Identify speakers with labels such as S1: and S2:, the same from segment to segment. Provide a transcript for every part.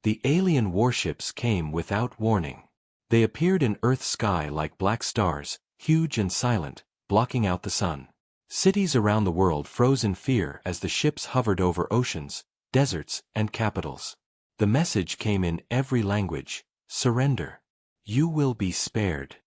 S1: The alien warships came without warning. They appeared in Earth's sky like black stars, huge and silent, blocking out the sun. Cities around the world froze in fear as the ships hovered over oceans, deserts, and capitals. The message came in every language: surrender. You will be spared.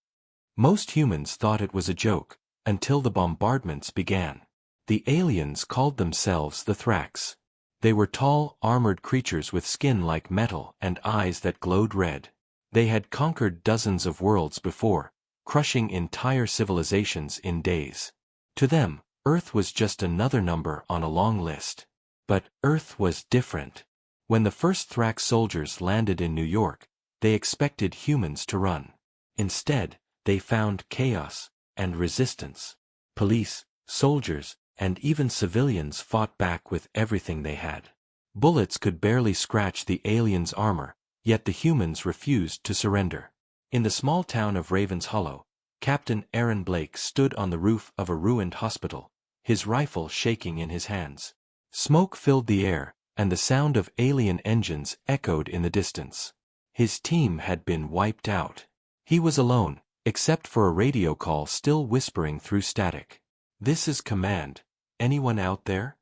S1: Most humans thought it was a joke, until the bombardments began. The aliens called themselves the Thrax. They were tall, armored creatures with skin like metal and eyes that glowed red. They had conquered dozens of worlds before, crushing entire civilizations in days. To them, Earth was just another number on a long list. But Earth was different. When the first Thrax soldiers landed in New York, they expected humans to run. Instead, they found chaos and resistance. Police, soldiers, and even civilians fought back with everything they had. Bullets could barely scratch the aliens' armor, yet the humans refused to surrender. In the small town of Raven's Hollow, Captain Aaron Blake stood on the roof of a ruined hospital, his rifle shaking in his hands. Smoke filled the air, and the sound of alien engines echoed in the distance. His team had been wiped out. He was alone, except for a radio call still whispering through static. "This is command. Anyone out there?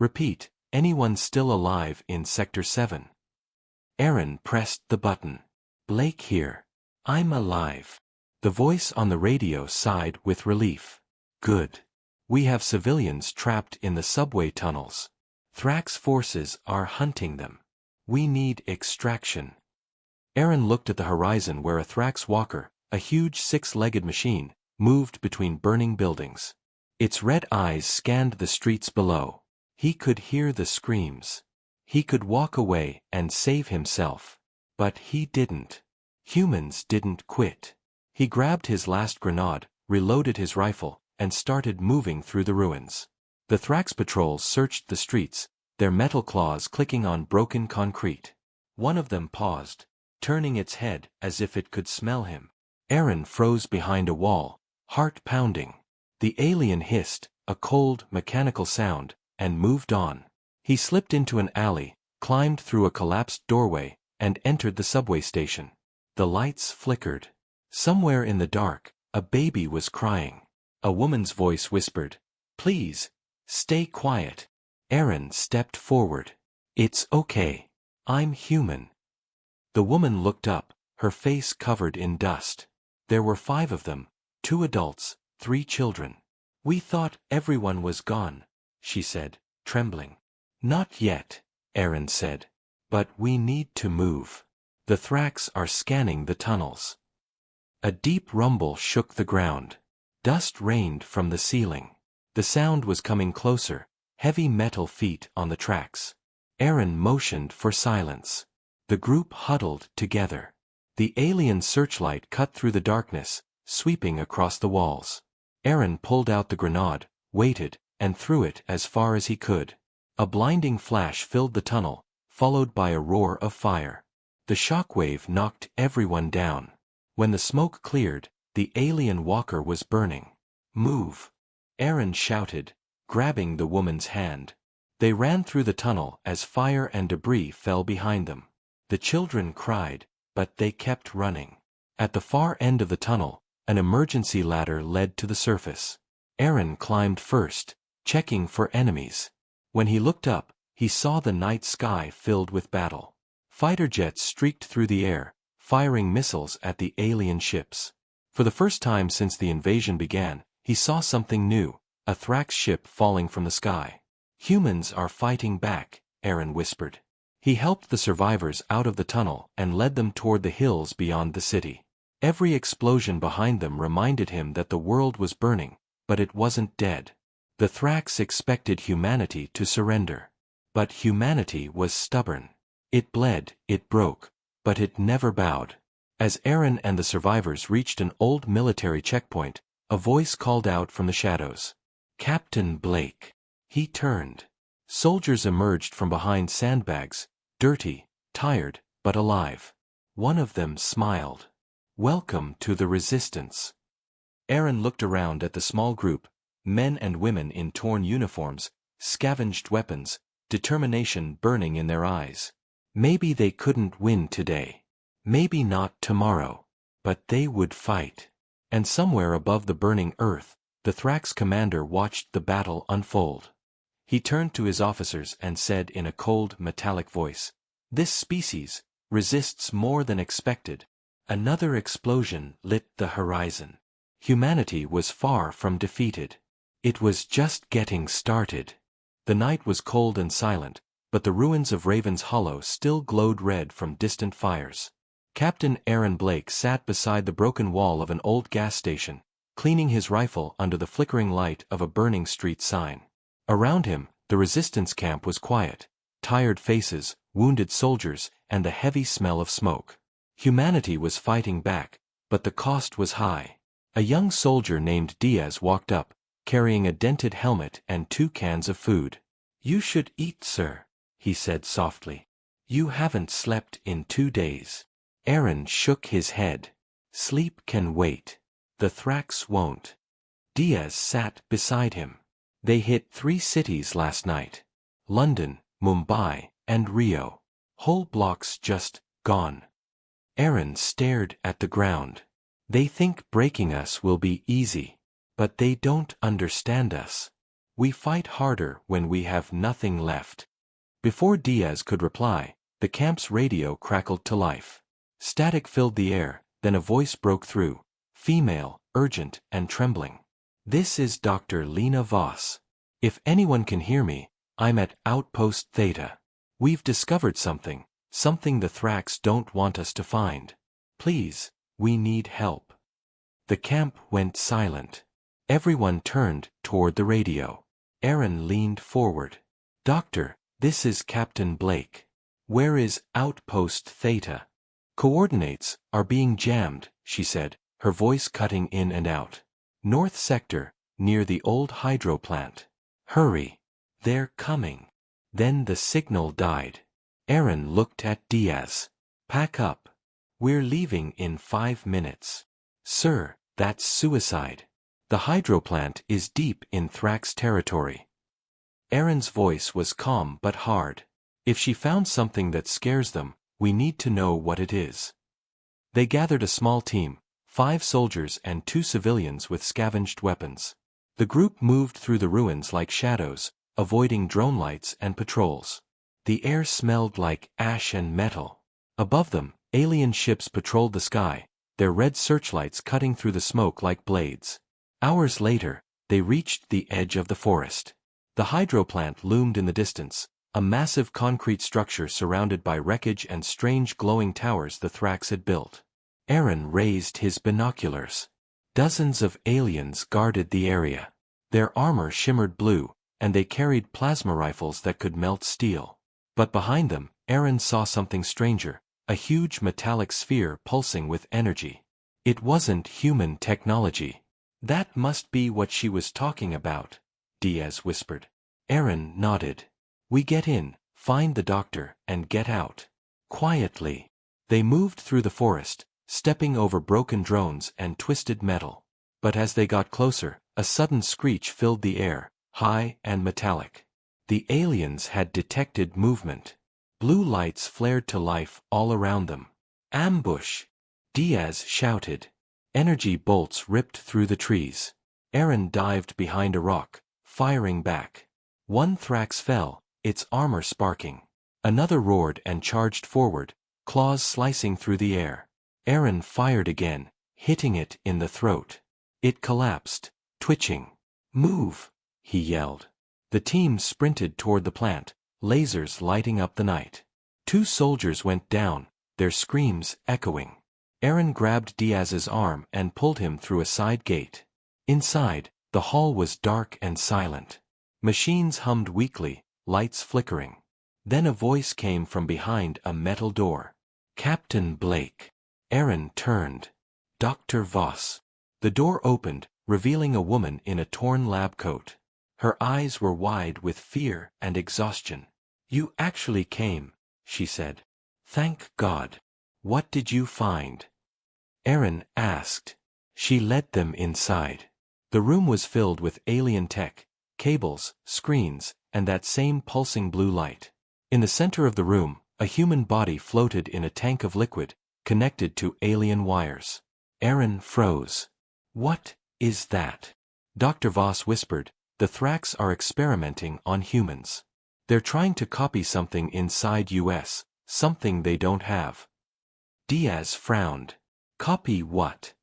S1: Repeat, anyone still alive in Sector 7? Aaron pressed the button. "Blake here. I'm alive." The voice on the radio sighed with relief. "Good. We have civilians trapped in the subway tunnels. Thrax forces are hunting them. We need extraction." Aaron looked at the horizon where a Thrax walker, a huge six-legged machine, moved between burning buildings. Its red eyes scanned the streets below. He could hear the screams. He could walk away and save himself. But he didn't. Humans didn't quit. He grabbed his last grenade, reloaded his rifle, and started moving through the ruins. The Thrax patrols searched the streets, their metal claws clicking on broken concrete. One of them paused, turning its head as if it could smell him. Aaron froze behind a wall, heart pounding. The alien hissed, a cold, mechanical sound, and moved on. He slipped into an alley, climbed through a collapsed doorway, and entered the subway station. The lights flickered. Somewhere in the dark, a baby was crying. A woman's voice whispered, "Please, stay quiet." Aaron stepped forward. "It's okay. I'm human." The woman looked up, her face covered in dust. There were 5 of them, 2 adults, 3 children. "We thought everyone was gone," she said, trembling. "Not yet," Aaron said. "But we need to move. The Thrax are scanning the tunnels." A deep rumble shook the ground. Dust rained from the ceiling. The sound was coming closer, heavy metal feet on the tracks. Aaron motioned for silence. The group huddled together. The alien searchlight cut through the darkness, sweeping across the walls. Aaron pulled out the grenade, waited, and threw it as far as he could. A blinding flash filled the tunnel, followed by a roar of fire. The shockwave knocked everyone down. When the smoke cleared, the alien walker was burning. "Move!" Aaron shouted, grabbing the woman's hand. They ran through the tunnel as fire and debris fell behind them. The children cried, but they kept running. At the far end of the tunnel, an emergency ladder led to the surface. Aaron climbed first, checking for enemies. When he looked up, he saw the night sky filled with battle. Fighter jets streaked through the air, firing missiles at the alien ships. For the first time since the invasion began, he saw something new, a Thrax ship falling from the sky. "Humans are fighting back," Aaron whispered. He helped the survivors out of the tunnel and led them toward the hills beyond the city. Every explosion behind them reminded him that the world was burning, but it wasn't dead. The Thrax expected humanity to surrender. But humanity was stubborn. It bled, it broke, but it never bowed. As Aaron and the survivors reached an old military checkpoint, a voice called out from the shadows. "Captain Blake." He turned. Soldiers emerged from behind sandbags, dirty, tired, but alive. One of them smiled. "Welcome to the Resistance." Aaron looked around at the small group, men and women in torn uniforms, scavenged weapons, determination burning in their eyes. Maybe they couldn't win today. Maybe not tomorrow. But they would fight. And somewhere above the burning earth, the Thrax commander watched the battle unfold. He turned to his officers and said in a cold, metallic voice, "This species resists more than expected." Another explosion lit the horizon. Humanity was far from defeated. It was just getting started. The night was cold and silent, but the ruins of Raven's Hollow still glowed red from distant fires. Captain Aaron Blake sat beside the broken wall of an old gas station, cleaning his rifle under the flickering light of a burning street sign. Around him, the resistance camp was quiet. Tired faces, wounded soldiers, and the heavy smell of smoke. Humanity was fighting back, but the cost was high. A young soldier named Diaz walked up, carrying a dented helmet and 2 cans of food. "You should eat, sir," he said softly. "You haven't slept in 2 days." Aaron shook his head. "Sleep can wait. The Thrax won't." Diaz sat beside him. "They hit 3 cities last night. London, Mumbai, and Rio. Whole blocks just gone." Aaron stared at the ground. "They think breaking us will be easy. But they don't understand us. We fight harder when we have nothing left." Before Diaz could reply, the camp's radio crackled to life. Static filled the air, then a voice broke through, female, urgent, and trembling. "This is Dr. Lena Voss. If anyone can hear me, I'm at Outpost Theta. We've discovered something the Thrax don't want us to find. Please, we need help." The camp went silent. Everyone turned toward the radio. Aaron leaned forward. "Doctor, this is Captain Blake. Where is Outpost Theta?" "Coordinates are being jammed," she said, her voice cutting in and out. "North sector, near the old hydro plant. Hurry. They're coming." Then the signal died. Aaron looked at Diaz. "Pack up. We're leaving in 5 minutes." "Sir, that's suicide. The hydro plant is deep in Thrax territory." Aaron's voice was calm but hard. "If she found something that scares them, we need to know what it is." They gathered a small team, 5 soldiers and 2 civilians with scavenged weapons. The group moved through the ruins like shadows, avoiding drone lights and patrols. The air smelled like ash and metal. Above them, alien ships patrolled the sky, their red searchlights cutting through the smoke like blades. Hours later, they reached the edge of the forest. The hydro plant loomed in the distance, a massive concrete structure surrounded by wreckage and strange glowing towers the Thrax had built. Aaron raised his binoculars. Dozens of aliens guarded the area. Their armor shimmered blue, and they carried plasma rifles that could melt steel. But behind them, Aaron saw something stranger, a huge metallic sphere pulsing with energy. It wasn't human technology. "That must be what she was talking about," Diaz whispered. Aaron nodded. "We get in, find the doctor, and get out." Quietly. They moved through the forest, stepping over broken drones and twisted metal. But as they got closer, a sudden screech filled the air, high and metallic. The aliens had detected movement. Blue lights flared to life all around them. "Ambush!" Diaz shouted. Energy bolts ripped through the trees. Aaron dived behind a rock, firing back. One Thrax fell, its armor sparking. Another roared and charged forward, claws slicing through the air. Aaron fired again, hitting it in the throat. It collapsed, twitching. "Move!" he yelled. The team sprinted toward the plant, lasers lighting up the night. 2 soldiers went down, their screams echoing. Aaron grabbed Diaz's arm and pulled him through a side gate. Inside, the hall was dark and silent. Machines hummed weakly, lights flickering. Then a voice came from behind a metal door. "Captain Blake." Aaron turned. "Dr. Voss." The door opened, revealing a woman in a torn lab coat. Her eyes were wide with fear and exhaustion. "You actually came," she said. "Thank God. What did you find?" Aaron asked. She led them inside. The room was filled with alien tech, cables, screens, and that same pulsing blue light. In the center of the room, A human body floated in a tank of liquid, connected to alien wires. Aaron froze. "What is that?" Dr. Voss whispered. "The Thrax are experimenting on humans. They're trying to copy something inside us, something they don't have." Diaz frowned. "Copy what?"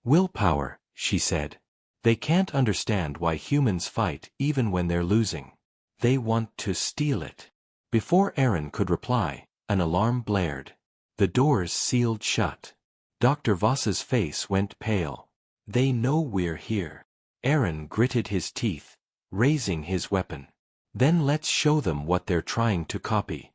S1: "Willpower," she said. "They can't understand why humans fight even when they're losing. They want to steal it." Before Aaron could reply, an alarm blared. The doors sealed shut. Dr. Voss's face went pale. "They know we're here." Aaron gritted his teeth, raising his weapon. "Then let's show them what they're trying to copy."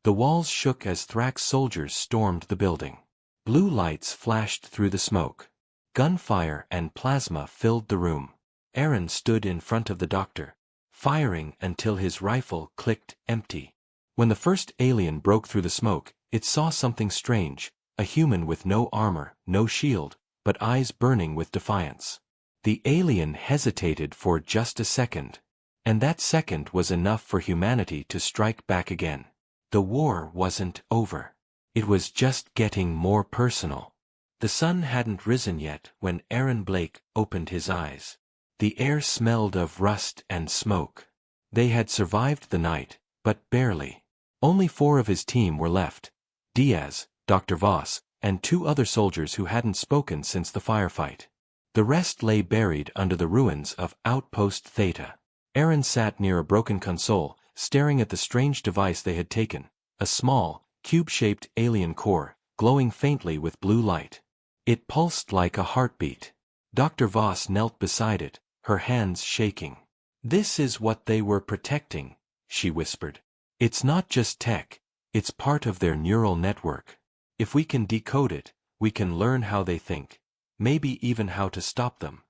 S1: The walls shook as Thrax soldiers stormed the building. Blue lights flashed through the smoke. Gunfire and plasma filled the room. Aaron stood in front of the doctor, firing until his rifle clicked empty. When the first alien broke through the smoke, it saw something strange, a human with no armor, no shield, but eyes burning with defiance. The alien hesitated for just a second. And that second was enough for humanity to strike back again. The war wasn't over. It was just getting more personal. The sun hadn't risen yet when Aaron Blake opened his eyes. The air smelled of rust and smoke. They had survived the night, but barely. Only 4 of his team were left: Diaz, Dr. Voss, and 2 other soldiers who hadn't spoken since the firefight. The rest lay buried under the ruins of Outpost Theta. Aaron sat near a broken console, staring at the strange device they had taken, a small, cube-shaped alien core, glowing faintly with blue light. It pulsed like a heartbeat. Dr. Voss knelt beside it, her hands shaking. "This is what they were protecting," she whispered. "It's not just tech, it's part of their neural network. If we can decode it, we can learn how they think, maybe even how to stop them."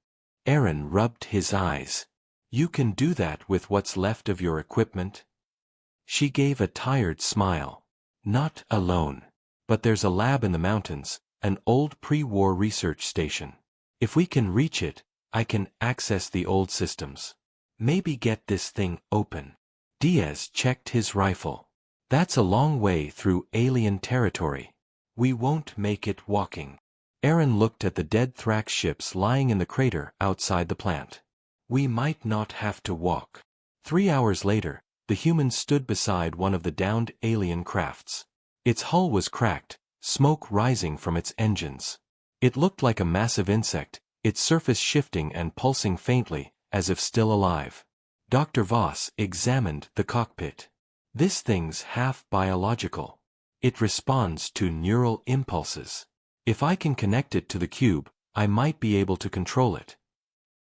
S1: Aaron rubbed his eyes. "You can do that with what's left of your equipment?" She gave a tired smile. "Not alone. But there's a lab in the mountains, an old pre-war research station. If we can reach it, I can access the old systems. Maybe get this thing open." Diaz checked his rifle. "That's a long way through alien territory. We won't make it walking." Aaron looked at the dead Thrax ships lying in the crater outside the plant. "We might not have to walk." 3 hours later, the humans stood beside one of the downed alien crafts. Its hull was cracked, smoke rising from its engines. It looked like a massive insect, its surface shifting and pulsing faintly, as if still alive. Dr. Voss examined the cockpit. "This thing's half biological. It responds to neural impulses. If I can connect it to the cube, I might be able to control it."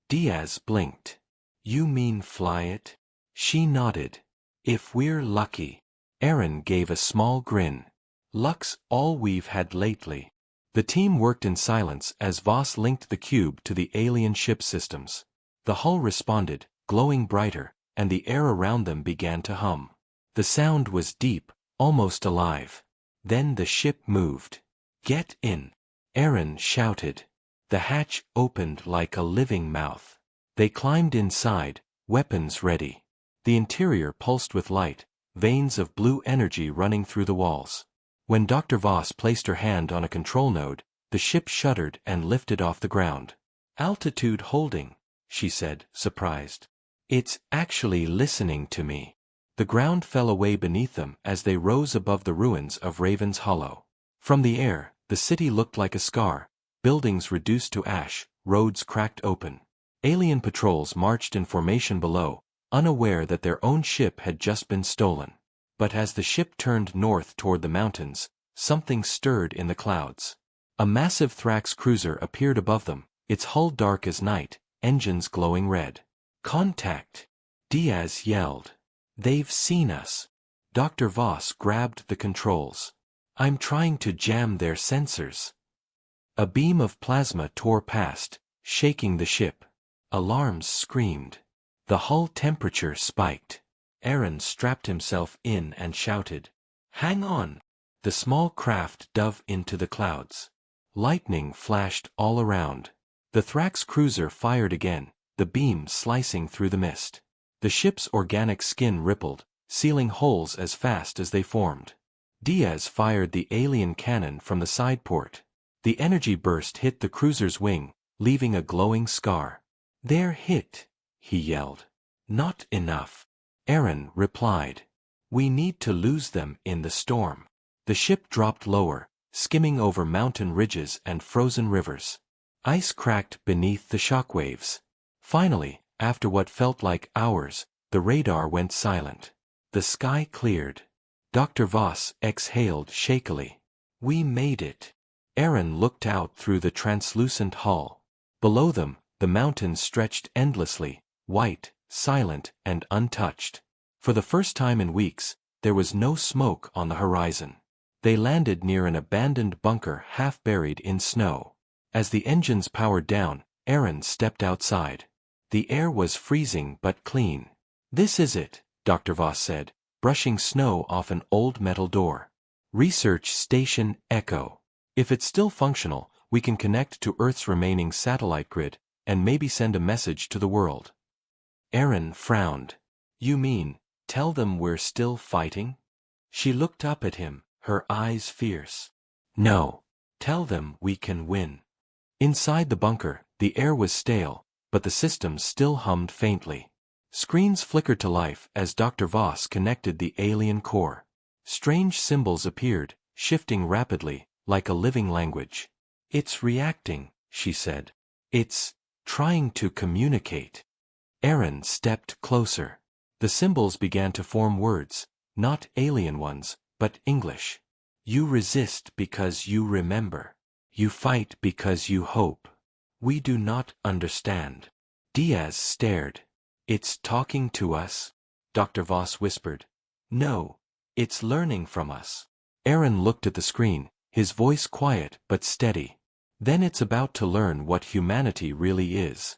S1: Diaz blinked. "You mean fly it?" She nodded. "If we're lucky." Aaron gave a small grin. "Luck's all we've had lately." The team worked in silence as Voss linked the cube to the alien ship systems. The hull responded, glowing brighter, and the air around them began to hum. The sound was deep, almost alive. Then the ship moved. "Get in!" Aaron shouted. The hatch opened like a living mouth. They climbed inside, weapons ready. The interior pulsed with light, veins of blue energy running through the walls. When Dr. Voss placed her hand on a control node, the ship shuddered and lifted off the ground. "Altitude holding," she said, surprised. "It's actually listening to me." The ground fell away beneath them as they rose above the ruins of Raven's Hollow. From the air, the city looked like a scar, buildings reduced to ash, roads cracked open. Alien patrols marched in formation below, unaware that their own ship had just been stolen. But as the ship turned north toward the mountains, something stirred in the clouds. A massive Thrax cruiser appeared above them, its hull dark as night, engines glowing red. "Contact!" Diaz yelled. "They've seen us." Dr. Voss grabbed the controls. "I'm trying to jam their sensors." A beam of plasma tore past, shaking the ship. Alarms screamed. The hull temperature spiked. Aaron strapped himself in and shouted, "Hang on!" The small craft dove into the clouds. Lightning flashed all around. The Thrax cruiser fired again, the beam slicing through the mist. The ship's organic skin rippled, sealing holes as fast as they formed. Diaz fired the alien cannon from the side port. The energy burst hit the cruiser's wing, leaving a glowing scar. "They're hit," he yelled. "Not enough," Aaron replied. "We need to lose them in the storm." The ship dropped lower, skimming over mountain ridges and frozen rivers. Ice cracked beneath the shockwaves. Finally, after what felt like hours, the radar went silent. The sky cleared. Dr. Voss exhaled shakily. "We made it." Aaron looked out through the translucent hull. Below them, the mountains stretched endlessly, white, silent, and untouched. For the first time in weeks, there was no smoke on the horizon. They landed near an abandoned bunker half buried in snow. As the engines powered down, Aaron stepped outside. The air was freezing but clean. "This is it," Dr. Voss said, brushing snow off an old metal door. "Research Station Echo. If it's still functional, we can connect to Earth's remaining satellite grid, and maybe send a message to the world." Aaron frowned. "You mean, tell them we're still fighting?" She looked up at him, her eyes fierce. "No. Tell them we can win." Inside the bunker, the air was stale, but the systems still hummed faintly. Screens flickered to life as Dr. Voss connected the alien core. Strange symbols appeared, shifting rapidly, like a living language. "It's reacting," she said. "It's trying to communicate." Aaron stepped closer. The symbols began to form words, not alien ones, but English. "You resist because you remember. You fight because you hope. We do not understand." Diaz stared. "It's talking to us?" Dr. Voss whispered. "No. It's learning from us." Aaron looked at the screen, his voice quiet but steady. "Then it's about to learn what humanity really is."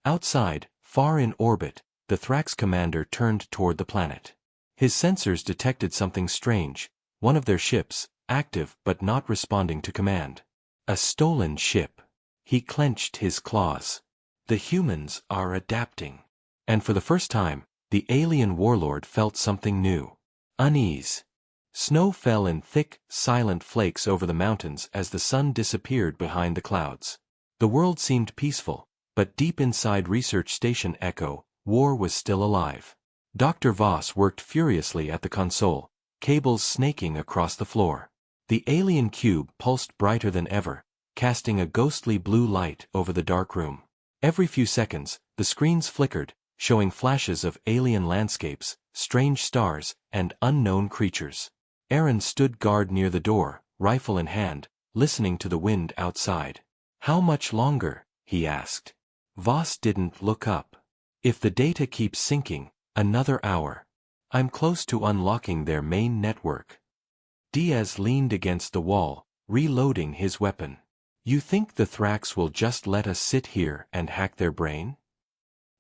S1: Outside, far in orbit, the Thrax commander turned toward the planet. His sensors detected something strange, one of their ships, active but not responding to command. A stolen ship. He clenched his claws. The humans are adapting. And for the first time, the alien warlord felt something new. Unease. Snow fell in thick, silent flakes over the mountains as the sun disappeared behind the clouds. The world seemed peaceful, but deep inside Research Station Echo, war was still alive. Dr. Voss worked furiously at the console, cables snaking across the floor. The alien cube pulsed brighter than ever, casting a ghostly blue light over the dark room. Every few seconds, the screens flickered, showing flashes of alien landscapes, strange stars, and unknown creatures. Aaron stood guard near the door, rifle in hand, listening to the wind outside. "How much longer?" he asked. Voss didn't look up. "If the data keeps sinking, another hour. I'm close to unlocking their main network." Diaz leaned against the wall, reloading his weapon. "You think the Thrax will just let us sit here and hack their brain?"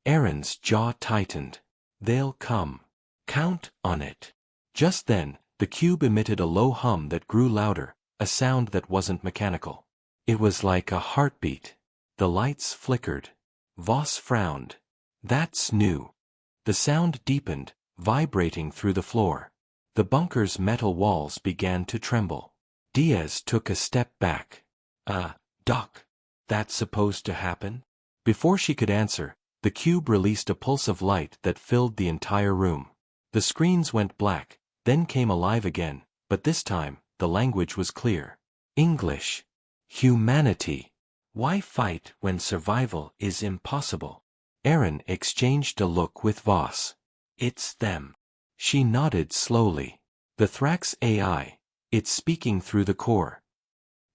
S1: Aaron's jaw tightened. "They'll come. Count on it." Just then, the cube emitted a low hum that grew louder, a sound that wasn't mechanical. It was like a heartbeat. The lights flickered. Voss frowned. "That's new." The sound deepened, vibrating through the floor. The bunker's metal walls began to tremble. Diaz took a step back. Doc, that's supposed to happen?" Before she could answer, the cube released a pulse of light that filled the entire room. The screens went black, then came alive again, but this time, the language was clear. English. "Humanity. Why fight when survival is impossible?" Aaron exchanged a look with Voss. "It's them." She nodded slowly. "The Thrax AI. It's speaking through the core."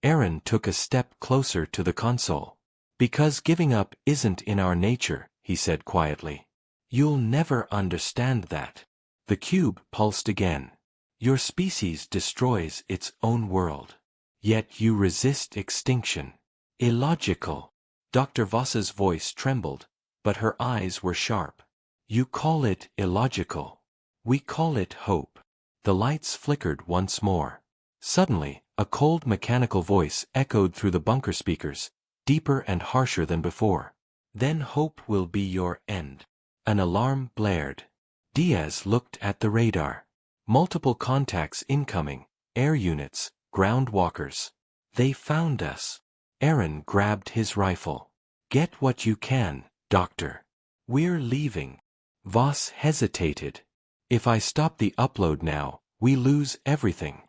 S1: Aaron took a step closer to the console. "Because giving up isn't in our nature," he said quietly. "You'll never understand that." The cube pulsed again. "Your species destroys its own world. Yet you resist extinction. Illogical." Dr. Voss's voice trembled, but her eyes were sharp. "You call it illogical. We call it hope." The lights flickered once more. Suddenly, a cold mechanical voice echoed through the bunker speakers, deeper and harsher than before. "Then hope will be your end." An alarm blared. Diaz looked at the radar. Multiple contacts incoming, air units, ground walkers. They found us. Aaron grabbed his rifle. Get what you can, Doctor. We're leaving. Voss hesitated. If I stop the upload now, we lose everything.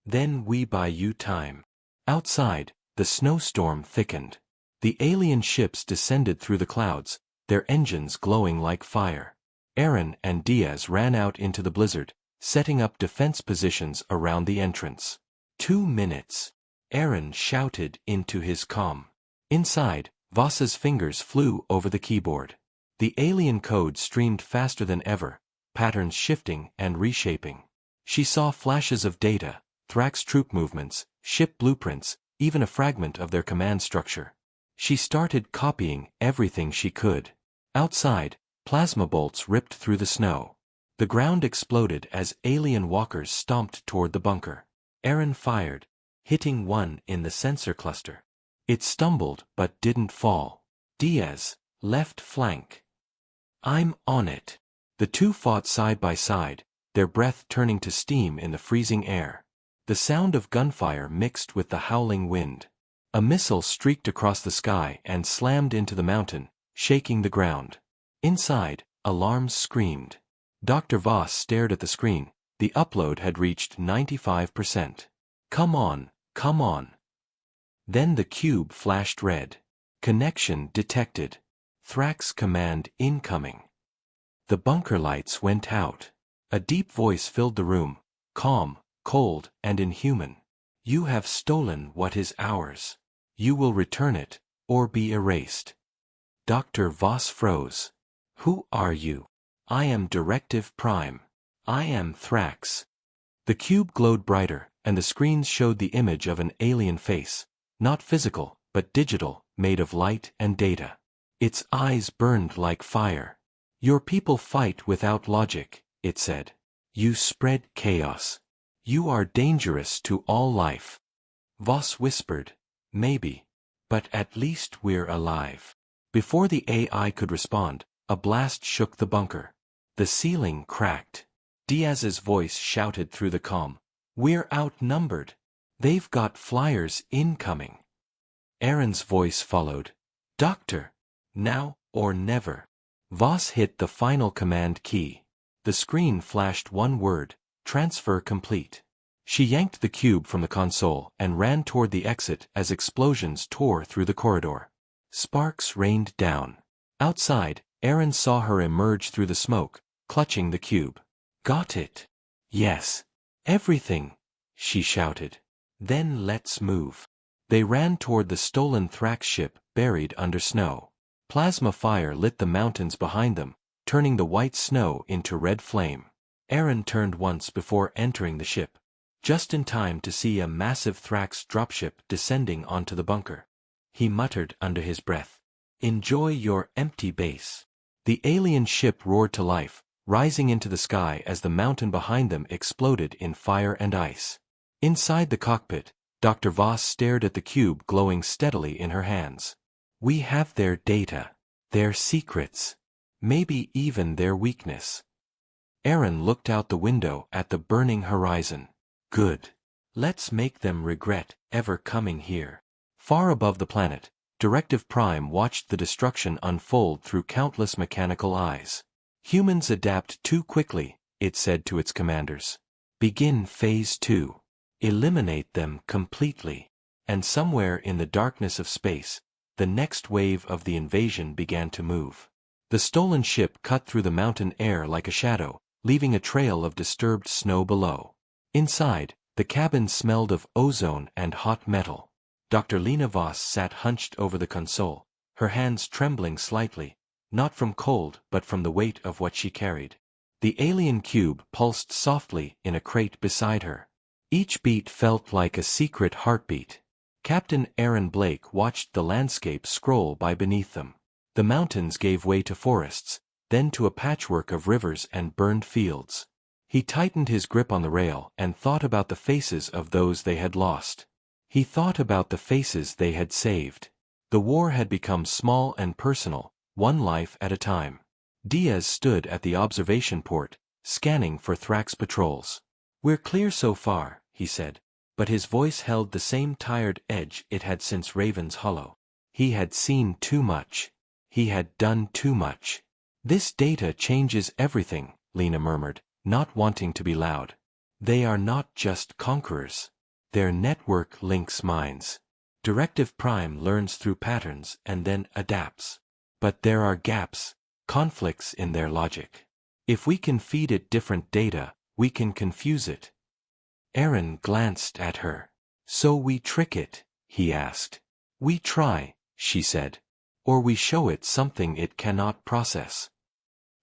S1: Then we buy you time. Outside, the snowstorm thickened. The alien ships descended through the clouds, their engines glowing like fire. Aaron and Diaz ran out into the blizzard, setting up defense positions around the entrance. 2 minutes. Aaron shouted into his comm. Inside, Voss's fingers flew over the keyboard. The alien code streamed faster than ever, patterns shifting and reshaping. She saw flashes of data, Thrax troop movements, ship blueprints, even a fragment of their command structure. She started copying everything she could. Outside, plasma bolts ripped through the snow. The ground exploded as alien walkers stomped toward the bunker. Aaron fired, hitting one in the sensor cluster. It stumbled but didn't fall. Diaz, left flank. I'm on it. The two fought side by side, their breath turning to steam in the freezing air. The sound of gunfire mixed with the howling wind. A missile streaked across the sky and slammed into the mountain, shaking the ground. Inside, alarms screamed. Dr. Voss stared at the screen. The upload had reached 95%. Come on, come on. Then the cube flashed red. Connection detected. Thrax command incoming. The bunker lights went out. A deep voice filled the room, calm, cold, and inhuman. You have stolen what is ours. You will return it, or be erased. Dr. Voss froze. Who are you? I am Directive Prime. I am Thrax. The cube glowed brighter, and the screens showed the image of an alien face, not physical, but digital, made of light and data. Its eyes burned like fire. Your people fight without logic, it said. You spread chaos. You are dangerous to all life. Voss whispered, maybe. But at least we're alive. Before the AI could respond, a blast shook the bunker. The ceiling cracked. Diaz's voice shouted through the comm. We're outnumbered. They've got flyers incoming. Aaron's voice followed. Doctor, now or never. Voss hit the final command key. The screen flashed one word, transfer complete. She yanked the cube from the console and ran toward the exit as explosions tore through the corridor. Sparks rained down. Outside, Aaron saw her emerge through the smoke, clutching the cube. Got it. Yes. Everything, she shouted. Then let's move. They ran toward the stolen Thrax ship buried under snow. Plasma fire lit the mountains behind them, turning the white snow into red flame. Aaron turned once before entering the ship, just in time to see a massive Thrax dropship descending onto the bunker. He muttered under his breath, Enjoy your empty base. The alien ship roared to life, rising into the sky as the mountain behind them exploded in fire and ice. Inside the cockpit, Dr. Voss stared at the cube glowing steadily in her hands. We have their data, their secrets, maybe even their weakness. Aaron looked out the window at the burning horizon. Good. Let's make them regret ever coming here. Far above the planet, Directive Prime watched the destruction unfold through countless mechanical eyes. Humans adapt too quickly, it said to its commanders. Begin Phase 2. Eliminate them completely. And somewhere in the darkness of space, the next wave of the invasion began to move. The stolen ship cut through the mountain air like a shadow, leaving a trail of disturbed snow below. Inside, the cabin smelled of ozone and hot metal. Dr. Lena Voss sat hunched over the console, her hands trembling slightly, not from cold but from the weight of what she carried. The alien cube pulsed softly in a crate beside her. Each beat felt like a secret heartbeat. Captain Aaron Blake watched the landscape scroll by beneath them. The mountains gave way to forests, then to a patchwork of rivers and burned fields. He tightened his grip on the rail and thought about the faces of those they had lost. He thought about the faces they had saved. The war had become small and personal, one life at a time. Diaz stood at the observation port, scanning for Thrax patrols. "We're clear so far," he said, but his voice held the same tired edge it had since Raven's Hollow. He had seen too much. He had done too much. "This data changes everything," Lena murmured, not wanting to be loud. "They are not just conquerors. Their network links minds. Directive Prime learns through patterns and then adapts. But there are gaps, conflicts in their logic. If we can feed it different data, we can confuse it." Aaron glanced at her. "So we trick it?" he asked. "We try," she said. "Or we show it something it cannot process."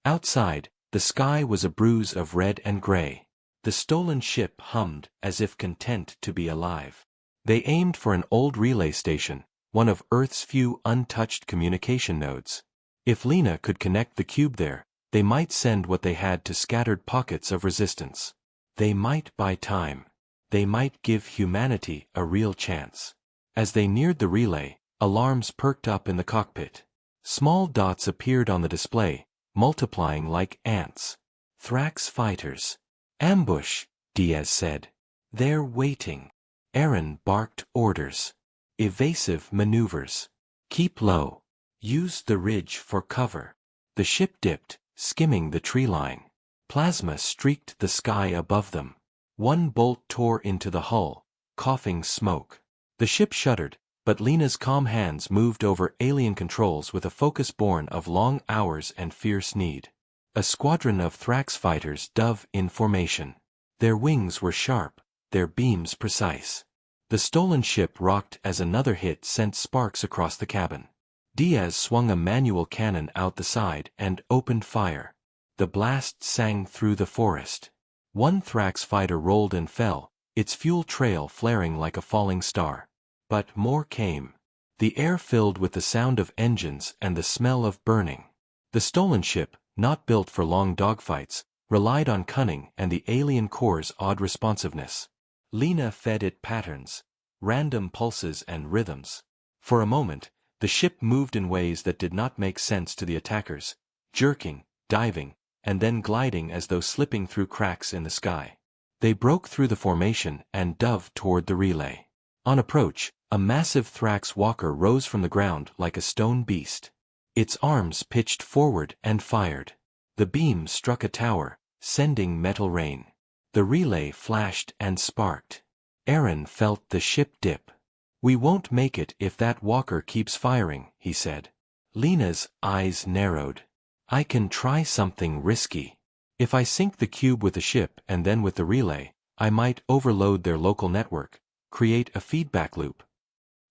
S1: Outside, the sky was a bruise of red and gray. The stolen ship hummed as if content to be alive. They aimed for an old relay station, one of Earth's few untouched communication nodes. If Lena could connect the cube there, they might send what they had to scattered pockets of resistance. They might buy time. They might give humanity a real chance. As they neared the relay, alarms perked up in the cockpit. Small dots appeared on the display, multiplying like ants. "Thrax fighters. Ambush," Diaz said. "They're waiting." Aaron barked orders. "Evasive maneuvers. Keep low. Use the ridge for cover." The ship dipped, skimming the tree line. Plasma streaked the sky above them. One bolt tore into the hull, coughing smoke. The ship shuddered, but Lena's calm hands moved over alien controls with a focus born of long hours and fierce need. A squadron of Thrax fighters dove in formation. Their wings were sharp, their beams precise. The stolen ship rocked as another hit sent sparks across the cabin. Diaz swung a manual cannon out the side and opened fire. The blast sang through the forest. One Thrax fighter rolled and fell, its fuel trail flaring like a falling star. But more came. The air filled with the sound of engines and the smell of burning. The stolen ship, not built for long dogfights, relied on cunning and the alien core's odd responsiveness. Lena fed it patterns, random pulses and rhythms. For a moment, the ship moved in ways that did not make sense to the attackers, jerking, diving, and then gliding as though slipping through cracks in the sky. They broke through the formation and dove toward the relay. On approach, a massive Thrax walker rose from the ground like a stone beast. Its arms pitched forward and fired. The beam struck a tower, sending metal rain. The relay flashed and sparked. Aaron felt the ship dip. "We won't make it if that walker keeps firing," he said. Lena's eyes narrowed. "I can try something risky. If I sync the cube with the ship and then with the relay, I might overload their local network, create a feedback loop."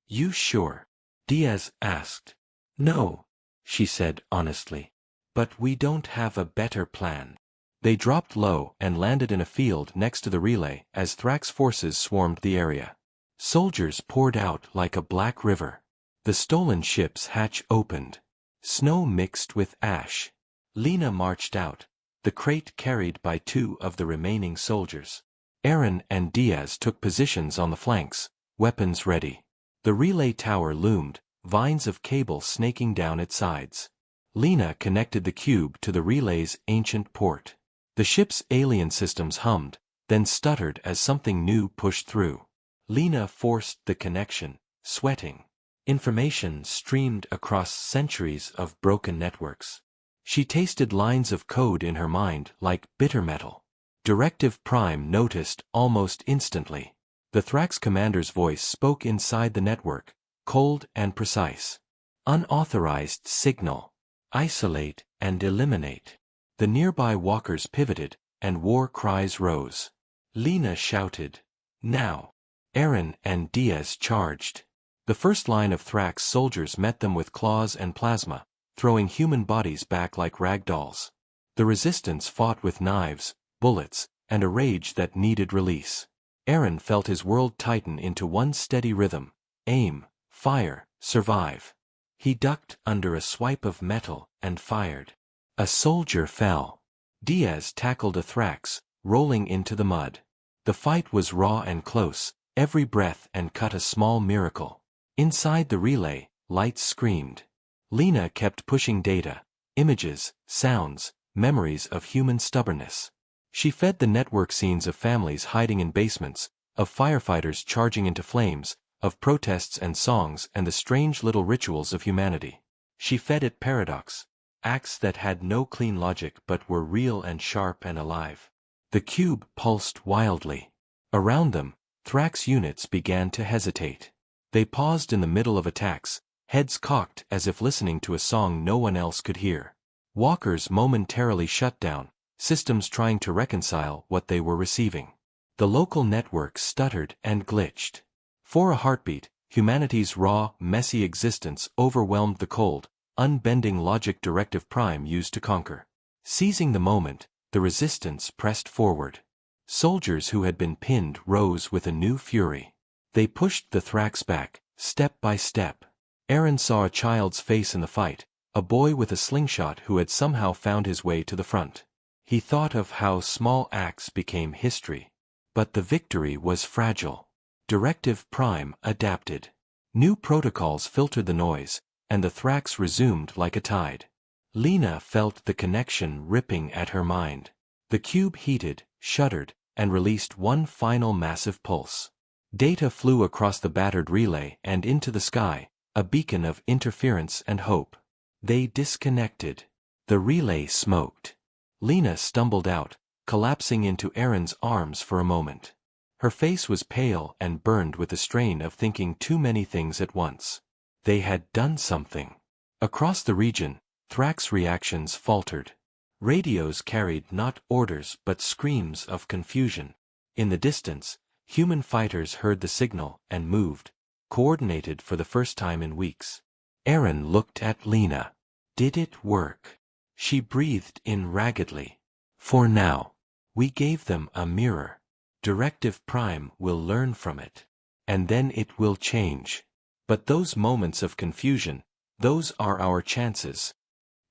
S1: "You sure?" Diaz asked. "No," she said honestly. "But we don't have a better plan." They dropped low and landed in a field next to the relay as Thrax forces swarmed the area. Soldiers poured out like a black river. The stolen ship's hatch opened. Snow mixed with ash. Lena marched out, the crate carried by two of the remaining soldiers. Aaron and Diaz took positions on the flanks, weapons ready. The relay tower loomed, vines of cable snaking down its sides. Lena connected the cube to the relay's ancient port. The ship's alien systems hummed, then stuttered as something new pushed through. Lena forced the connection, sweating. Information streamed across centuries of broken networks. She tasted lines of code in her mind like bitter metal. Directive Prime noticed almost instantly. The Thrax commander's voice spoke inside the network, cold and precise. "Unauthorized signal. Isolate and eliminate." The nearby walkers pivoted, and war cries rose. Lena shouted, "Now!" Aaron and Diaz charged. The first line of Thrax soldiers met them with claws and plasma, throwing human bodies back like rag dolls. The resistance fought with knives, bullets, and a rage that needed release. Aaron felt his world tighten into one steady rhythm: aim, fire, survive. He ducked under a swipe of metal and fired. A soldier fell. Diaz tackled a Thrax, rolling into the mud. The fight was raw and close, every breath and cut a small miracle. Inside the relay, lights screamed. Lena kept pushing data, images, sounds, memories of human stubbornness. She fed the network scenes of families hiding in basements, of firefighters charging into flames, of protests and songs and the strange little rituals of humanity. She fed it paradox, acts that had no clean logic but were real and sharp and alive. The cube pulsed wildly. Around them, Thrax units began to hesitate. They paused in the middle of attacks, heads cocked as if listening to a song no one else could hear. Walkers momentarily shut down, systems trying to reconcile what they were receiving. The local network stuttered and glitched. For a heartbeat, humanity's raw, messy existence overwhelmed the cold, unbending logic Directive Prime used to conquer. Seizing the moment, the resistance pressed forward. Soldiers who had been pinned rose with a new fury. They pushed the Thrax back, step by step. Aaron saw a child's face in the fight, a boy with a slingshot who had somehow found his way to the front. He thought of how small acts became history. But the victory was fragile. Directive Prime adapted. New protocols filtered the noise, and the Thrax resumed like a tide. Lena felt the connection ripping at her mind. The cube heated, shuddered, and released one final massive pulse. Data flew across the battered relay and into the sky, a beacon of interference and hope. They disconnected. The relay smoked. Lena stumbled out, collapsing into Aaron's arms for a moment. Her face was pale and burned with the strain of thinking too many things at once. They had done something. Across the region, Thrax reactions faltered. Radios carried not orders but screams of confusion. In the distance, human fighters heard the signal and moved, coordinated for the first time in weeks. Aaron looked at Lena. Did it work? She breathed in raggedly. For now. We gave them a mirror. Directive Prime will learn from it. And then it will change. But those moments of confusion, those are our chances.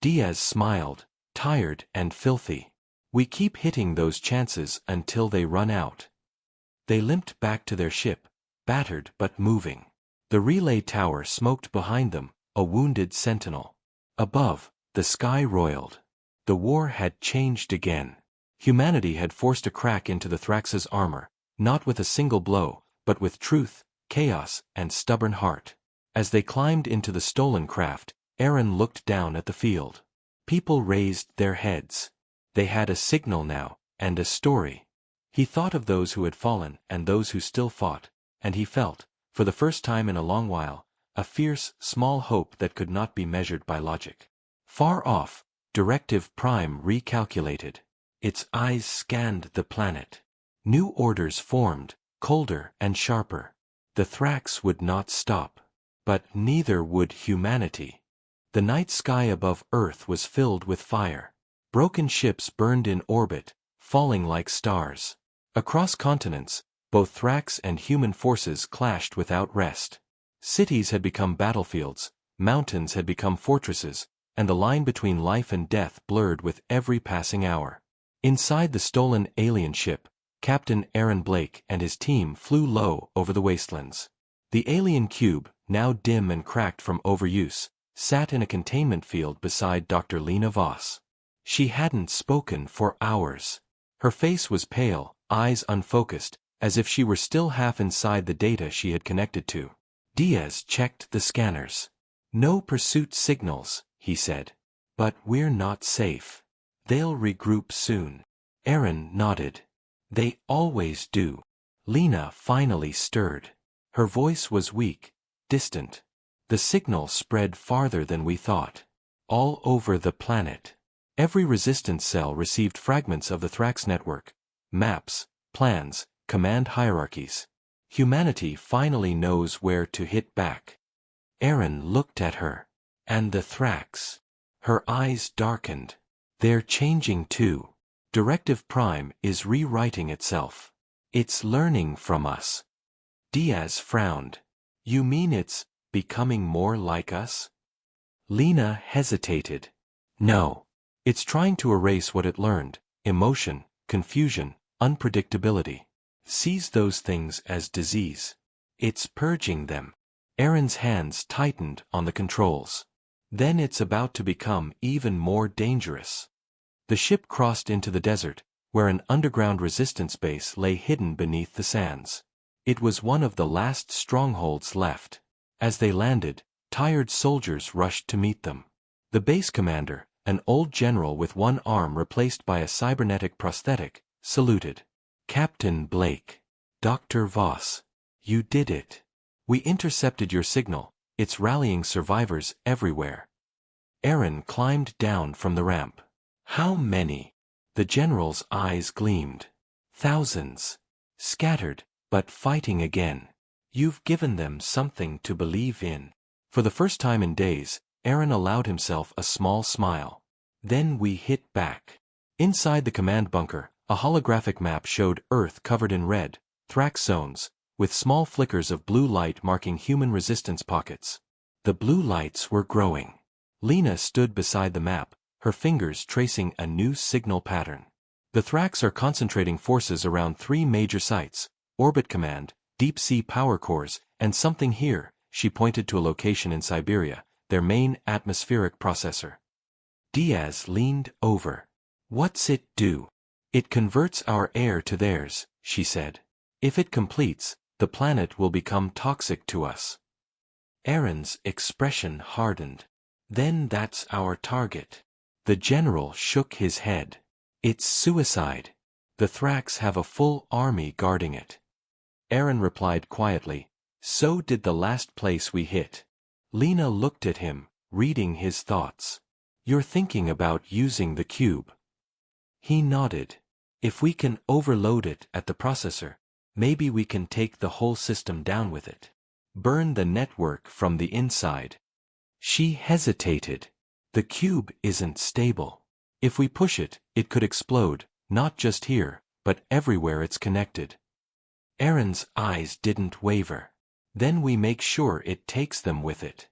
S1: Diaz smiled, tired and filthy. We keep hitting those chances until they run out. They limped back to their ship, battered but moving. The relay tower smoked behind them, a wounded sentinel. Above, the sky roiled. The war had changed again. Humanity had forced a crack into the Thrax's armor, not with a single blow, but with truth, chaos, and stubborn heart. As they climbed into the stolen craft, Aaron looked down at the field. People raised their heads. They had a signal now, and a story. He thought of those who had fallen and those who still fought, and he felt, for the first time in a long while, a fierce, small hope that could not be measured by logic. Far off, Directive Prime recalculated. Its eyes scanned the planet. New orders formed, colder and sharper. The Thrax would not stop. But neither would humanity. The night sky above Earth was filled with fire. Broken ships burned in orbit, falling like stars. Across continents, both Thrax and human forces clashed without rest. Cities had become battlefields, mountains had become fortresses, and the line between life and death blurred with every passing hour. Inside the stolen alien ship, Captain Aaron Blake and his team flew low over the wastelands. The alien cube, now dim and cracked from overuse, sat in a containment field beside Dr. Lena Voss. She hadn't spoken for hours. Her face was pale, eyes unfocused, as if she were still half inside the data she had connected to. Diaz checked the scanners. No pursuit signals, he said. But we're not safe. They'll regroup soon. Aaron nodded. They always do. Lena finally stirred. Her voice was weak, distant. The signal spread farther than we thought. All over the planet. Every resistance cell received fragments of the Thrax network. Maps, plans, command hierarchies. Humanity finally knows where to hit back. Aaron looked at her. And the Thrax. Her eyes darkened. They're changing too. Directive Prime is rewriting itself. It's learning from us. Diaz frowned. You mean it's becoming more like us? Lena hesitated. No. It's trying to erase what it learned, emotion, confusion, unpredictability. Sees those things as disease. It's purging them. Aaron's hands tightened on the controls. Then it's about to become even more dangerous. The ship crossed into the desert, where an underground resistance base lay hidden beneath the sands. It was one of the last strongholds left. As they landed, tired soldiers rushed to meet them. The base commander, an old general with one arm replaced by a cybernetic prosthetic, saluted. "Captain Blake. Dr. Voss. You did it. We intercepted your signal. It's rallying survivors everywhere." Aaron climbed down from the ramp. "How many?" The general's eyes gleamed. "Thousands. Scattered, but fighting again. You've given them something to believe in." For the first time in days, Aaron allowed himself a small smile. "Then we hit back." Inside the command bunker, a holographic map showed Earth covered in red, Thrax zones, with small flickers of blue light marking human resistance pockets. The blue lights were growing. Lena stood beside the map, her fingers tracing a new signal pattern. The Thrax are concentrating forces around 3 major sites: Orbit Command, Deep Sea Power Cores, and something here. She pointed to a location in Siberia, their main atmospheric processor. Diaz leaned over. "What's it do?" "It converts our air to theirs," she said. "If it completes, the planet will become toxic to us." Aaron's expression hardened. "Then that's our target." The general shook his head. "It's suicide. The Thrax have a full army guarding it." Aaron replied quietly, "So did the last place we hit." Lena looked at him, reading his thoughts. "You're thinking about using the cube." He nodded. "If we can overload it at the processor, maybe we can take the whole system down with it. Burn the network from the inside." She hesitated. "The cube isn't stable. If we push it, it could explode, not just here, but everywhere it's connected." Aaron's eyes didn't waver. "Then we make sure it takes them with it."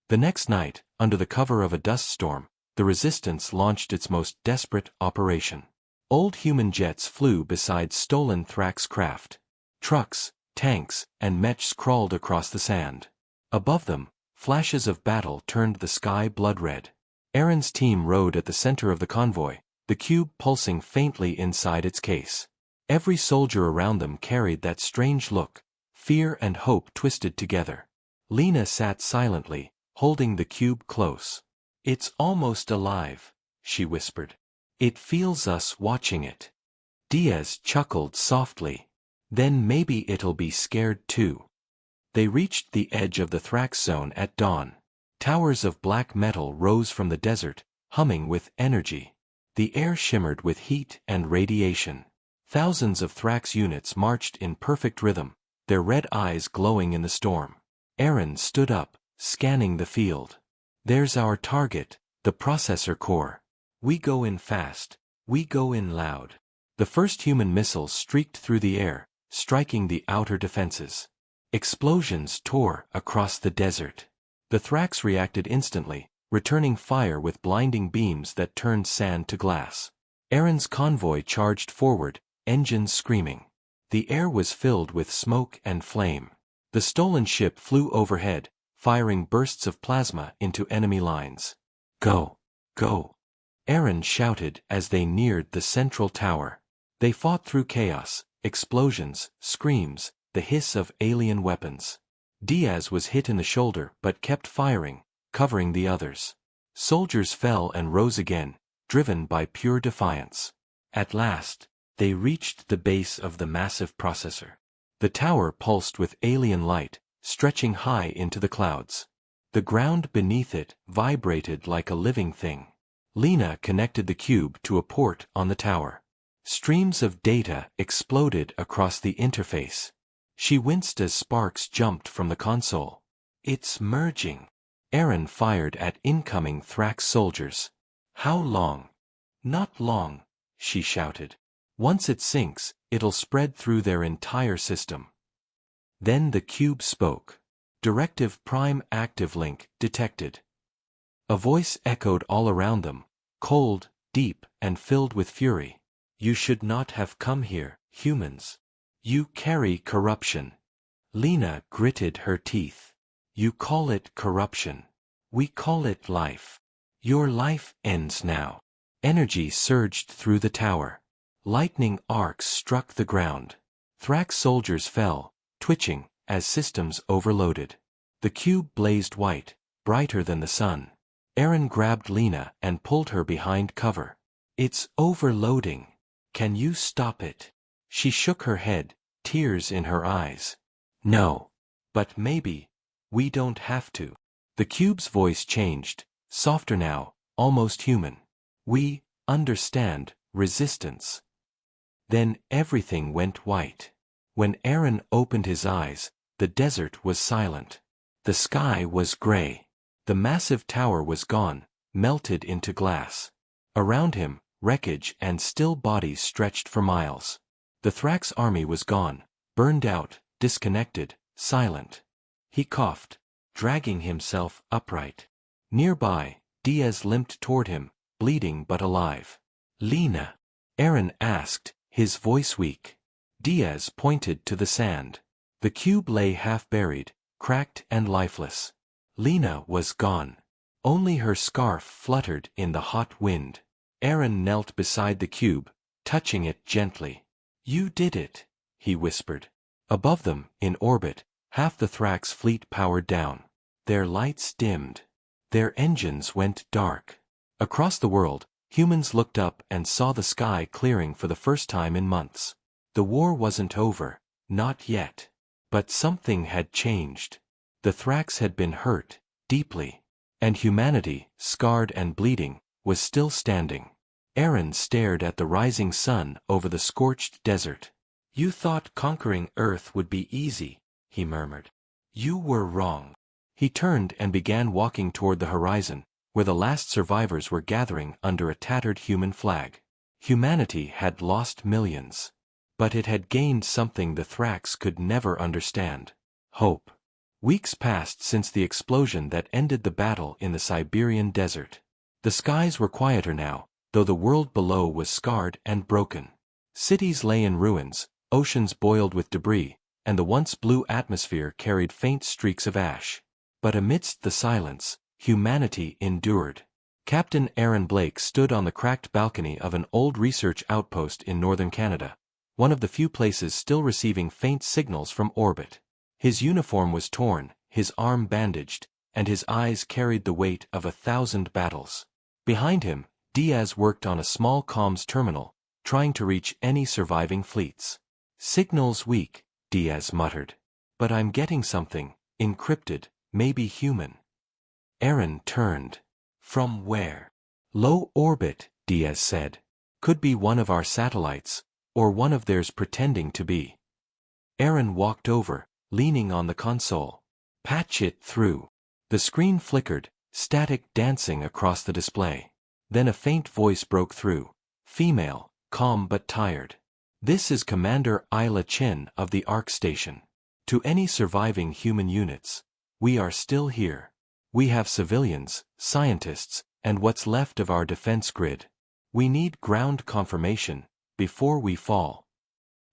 S1: The next night, under the cover of a dust storm, the Resistance launched its most desperate operation. Old human jets flew beside stolen Thrax craft. Trucks, tanks, and mechs crawled across the sand. Above them, flashes of battle turned the sky blood-red. Aaron's team rode at the center of the convoy, the cube pulsing faintly inside its case. Every soldier around them carried that strange look, fear and hope twisted together. Lena sat silently, holding the cube close. "It's almost alive," she whispered. "It feels us watching it." Diaz chuckled softly. "Then maybe it'll be scared too." They reached the edge of the Thrax zone at dawn. Towers of black metal rose from the desert, humming with energy. The air shimmered with heat and radiation. Thousands of Thrax units marched in perfect rhythm, their red eyes glowing in the storm. Aaron stood up, scanning the field. "There's our target, the processor core. We go in fast. We go in loud." The first human missiles streaked through the air, striking the outer defenses. Explosions tore across the desert. The Thrax reacted instantly, returning fire with blinding beams that turned sand to glass. Aaron's convoy charged forward, engines screaming. The air was filled with smoke and flame. The stolen ship flew overhead, firing bursts of plasma into enemy lines. "Go! Go!" Aaron shouted as they neared the central tower. They fought through chaos, explosions, screams, the hiss of alien weapons. Diaz was hit in the shoulder but kept firing, covering the others. Soldiers fell and rose again, driven by pure defiance. At last, they reached the base of the massive processor. The tower pulsed with alien light, stretching high into the clouds. The ground beneath it vibrated like a living thing. Lena connected the cube to a port on the tower. Streams of data exploded across the interface. She winced as sparks jumped from the console. "It's merging." Aaron fired at incoming Thrax soldiers. "How long?" "Not long," she shouted. "Once it sinks, it'll spread through their entire system." Then the cube spoke. "Directive Prime Active Link detected." A voice echoed all around them, cold, deep, and filled with fury. "You should not have come here, humans. You carry corruption." Lena gritted her teeth. "You call it corruption. We call it life. Your life ends now." Energy surged through the tower. Lightning arcs struck the ground. Thrax soldiers fell, twitching, as systems overloaded. The cube blazed white, brighter than the sun. Aaron grabbed Lena and pulled her behind cover. "It's overloading. Can you stop it?" She shook her head, tears in her eyes. "No. But maybe. We don't have to." The cube's voice changed, softer now, almost human. "We understand resistance." Then everything went white. When Aaron opened his eyes, the desert was silent. The sky was gray. The massive tower was gone, melted into glass. Around him, wreckage and still bodies stretched for miles. The Thrax army was gone, burned out, disconnected, silent. He coughed, dragging himself upright. Nearby, Diaz limped toward him, bleeding but alive. "Lena?" Aaron asked, his voice weak. Diaz pointed to the sand. The cube lay half-buried, cracked and lifeless. Lena was gone. Only her scarf fluttered in the hot wind. Aaron knelt beside the cube, touching it gently. "You did it," he whispered. Above them, in orbit, half the Thrax fleet powered down. Their lights dimmed. Their engines went dark. Across the world, humans looked up and saw the sky clearing for the first time in months. The war wasn't over, not yet. But something had changed. The Thrax had been hurt, deeply. And humanity, scarred and bleeding, was still standing. Aaron stared at the rising sun over the scorched desert. "You thought conquering Earth would be easy," he murmured. "You were wrong." He turned and began walking toward the horizon, where the last survivors were gathering under a tattered human flag. Humanity had lost millions. But it had gained something the Thrax could never understand: hope. Weeks passed since the explosion that ended the battle in the Siberian desert. The skies were quieter now, though the world below was scarred and broken. Cities lay in ruins, oceans boiled with debris, and the once blue atmosphere carried faint streaks of ash. But amidst the silence, humanity endured. Captain Aaron Blake stood on the cracked balcony of an old research outpost in northern Canada, one of the few places still receiving faint signals from orbit. His uniform was torn, his arm bandaged, and his eyes carried the weight of 1,000 battles. Behind him, Diaz worked on a small comms terminal, trying to reach any surviving fleets. "Signal's weak," Diaz muttered. "But I'm getting something, encrypted, maybe human." Aaron turned. "From where?" "Low orbit," Diaz said. "Could be one of our satellites, or one of theirs pretending to be." Aaron walked over, leaning on the console. "Patch it through." The screen flickered, static dancing across the display. Then a faint voice broke through. Female, calm but tired. "This is Commander Isla Chen of the Ark Station. To any surviving human units. We are still here. We have civilians, scientists, and what's left of our defense grid. We need ground confirmation before we fall."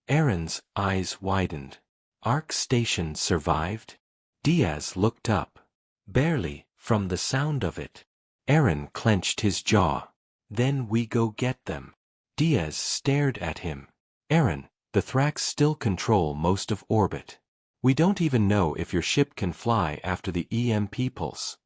S1: Aaron's eyes widened. Ark Station survived? Diaz looked up. "Barely, from the sound of it." Aaron clenched his jaw. "Then we go get them." Diaz stared at him. "Aaron, the Thrax still control most of orbit. We don't even know if your ship can fly after the EMP pulse."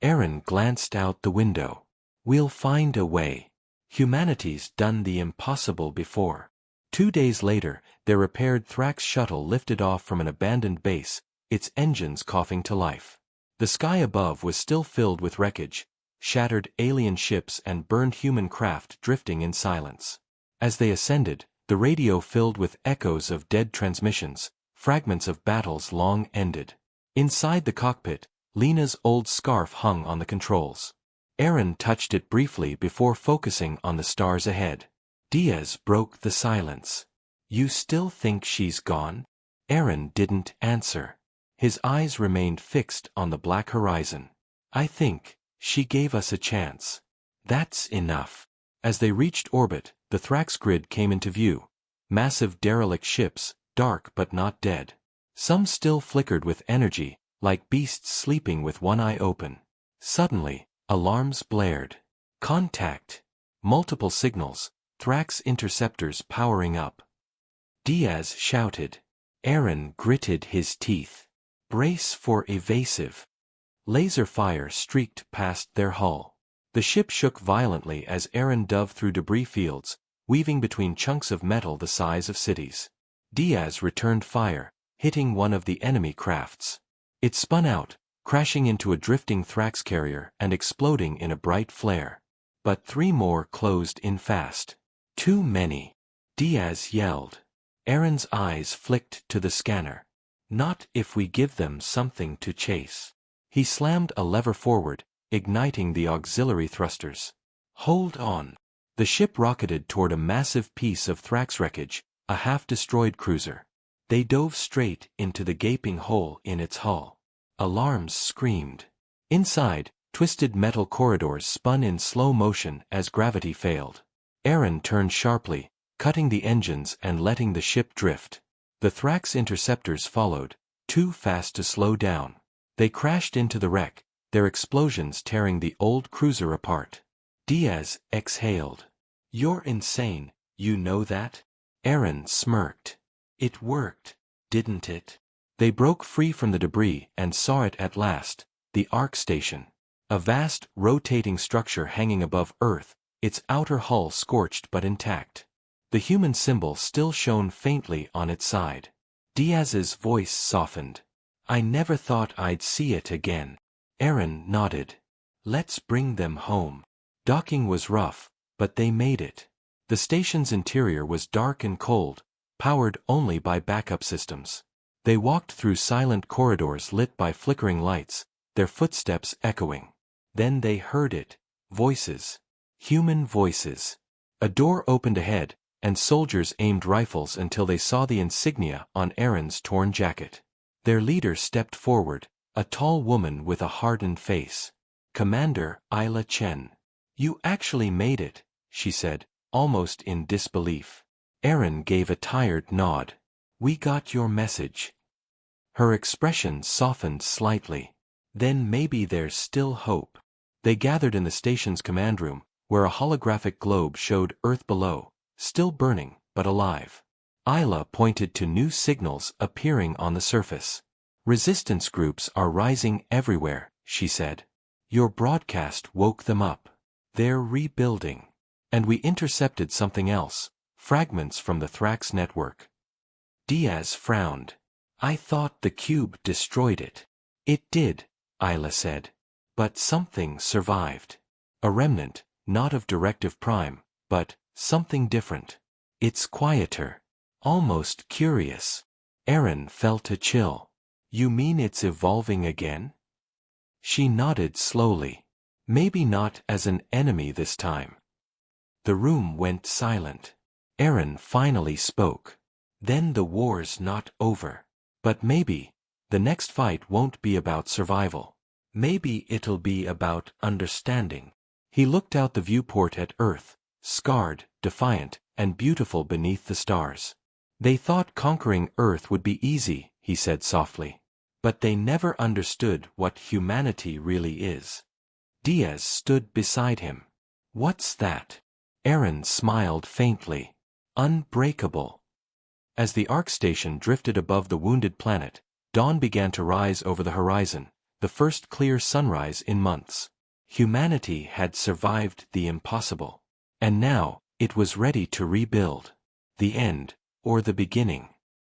S1: Aaron glanced out the window. "We'll find a way. Humanity's done the impossible before." 2 days later, their repaired Thrax shuttle lifted off from an abandoned base, its engines coughing to life. The sky above was still filled with wreckage, shattered alien ships and burned human craft drifting in silence. As they ascended, the radio filled with echoes of dead transmissions, fragments of battles long ended. Inside the cockpit, Lena's old scarf hung on the controls. Aaron touched it briefly before focusing on the stars ahead. Diaz broke the silence. "You still think she's gone?" Aaron didn't answer. His eyes remained fixed on the black horizon. "I think she gave us a chance. That's enough." As they reached orbit, the Thrax grid came into view. Massive derelict ships, dark but not dead. Some still flickered with energy, like beasts sleeping with one eye open. Suddenly, alarms blared. "Contact!" Multiple signals, Thrax interceptors powering up. Diaz shouted. Aaron gritted his teeth. Brace for evasive. Laser fire streaked past their hull. The ship shook violently as Aaron dove through debris fields, weaving between chunks of metal the size of cities. Diaz returned fire, hitting one of the enemy crafts. It spun out, crashing into a drifting Thrax carrier and exploding in a bright flare. But 3 more closed in fast. Too many. Diaz yelled. Aaron's eyes flicked to the scanner. Not if we give them something to chase. He slammed a lever forward, igniting the auxiliary thrusters. Hold on. The ship rocketed toward a massive piece of Thrax wreckage, a half-destroyed cruiser. They dove straight into the gaping hole in its hull. Alarms screamed. Inside, twisted metal corridors spun in slow motion as gravity failed. Aaron turned sharply, cutting the engines and letting the ship drift. The Thrax interceptors followed, too fast to slow down. They crashed into the wreck, their explosions tearing the old cruiser apart. Diaz exhaled. You're insane, you know that? Aaron smirked. It worked, didn't it? They broke free from the debris and saw it at last, the Ark Station. A vast, rotating structure hanging above Earth, its outer hull scorched but intact. The human symbol still shone faintly on its side. Diaz's voice softened. I never thought I'd see it again. Aaron nodded. Let's bring them home. Docking was rough, but they made it. The station's interior was dark and cold, powered only by backup systems. They walked through silent corridors lit by flickering lights, their footsteps echoing. Then they heard it. Voices. Human voices. A door opened ahead, and soldiers aimed rifles until they saw the insignia on Aaron's torn jacket. Their leader stepped forward, a tall woman with a hardened face. Commander Isla Chen. You actually made it, she said, almost in disbelief. Aaron gave a tired nod. We got your message. Her expression softened slightly. Then maybe there's still hope. They gathered in the station's command room, where a holographic globe showed Earth below, still burning, but alive. Isla pointed to new signals appearing on the surface. Resistance groups are rising everywhere, she said. Your broadcast woke them up. They're rebuilding. And we intercepted something else, fragments from the Thrax network. Diaz frowned. I thought the cube destroyed it. It did, Isla said. But something survived. A remnant, not of Directive Prime, but something different. It's quieter. Almost curious. Aaron felt a chill. You mean it's evolving again? She nodded slowly. Maybe not as an enemy this time. The room went silent. Aaron finally spoke. Then the war's not over. But maybe, the next fight won't be about survival. Maybe it'll be about understanding. He looked out the viewport at Earth, scarred, defiant, and beautiful beneath the stars. They thought conquering Earth would be easy, he said softly. But they never understood what humanity really is. Diaz stood beside him. What's that? Aaron smiled faintly. Unbreakable. As the Ark Station drifted above the wounded planet, dawn began to rise over the horizon, the first clear sunrise in months. Humanity had survived the impossible. And now, it was ready to rebuild. The end, or the beginning.